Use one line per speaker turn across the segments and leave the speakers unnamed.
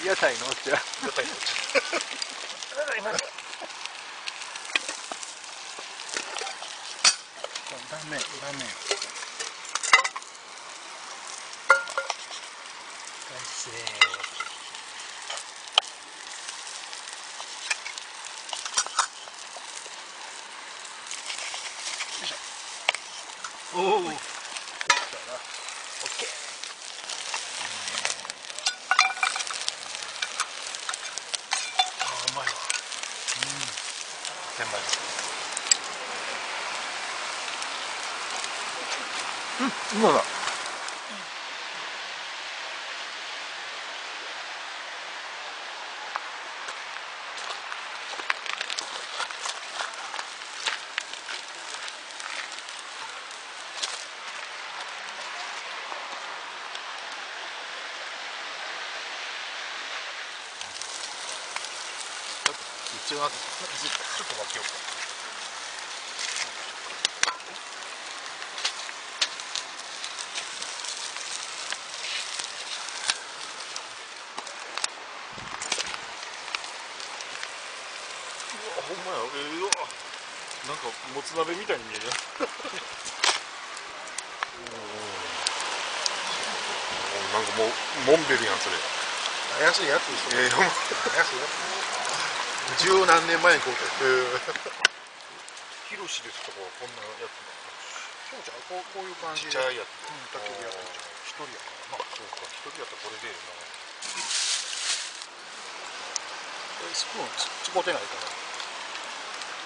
屋台のおっちゃん。
屋台のおっちゃん。
断面。感じですね。
おお。オッケー。うまいわ。天満です。
うまい。
一応ちょっと分けようか。ほんまや、なんかもつ鍋みたいに見える。なんかもうモンベルやんそれ。
安いやつでしょ。安いやつ。十何年前に買うた。
ヒロシですとかこんなやつ。
そうじゃん。こういう感じで。
ちっちゃいやつ。
焚き火やってる。一人やからな。
そうか、一人やったらこれでな。
スプーン使うてないから。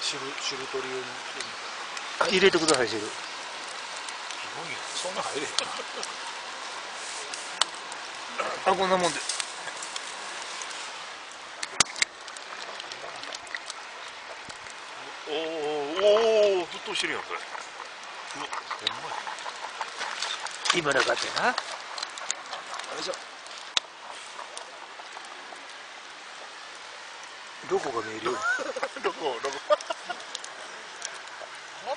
汁取り用に。
入れてください、汁。
そんな入れへん。
あ、こんなもんで。
おお、沸騰してるやんそれ。うわ、ほんまや。
今なかったな。
よいしょ。
どこが見えるよ。
どこ。あれ？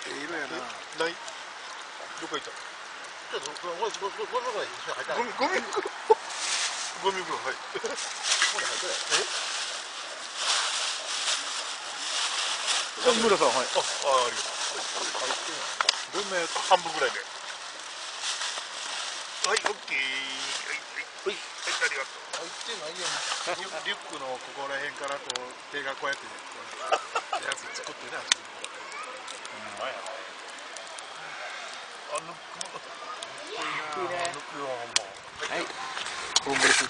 色やな。
ない。どこ行った？
ちょっとゴミ袋一緒に入った。
ゴミ袋はい。ここに入ってる。
村さん、はい。
ありがとう。どんなやつ？半分ぐらいで。はい、オッケー。はい、ありがとう。
入ってないやん。リュックのここら辺からこう手がこうやってやつ作ってな。
うまいやね。抜くよ、もう。
はい。コーンベース。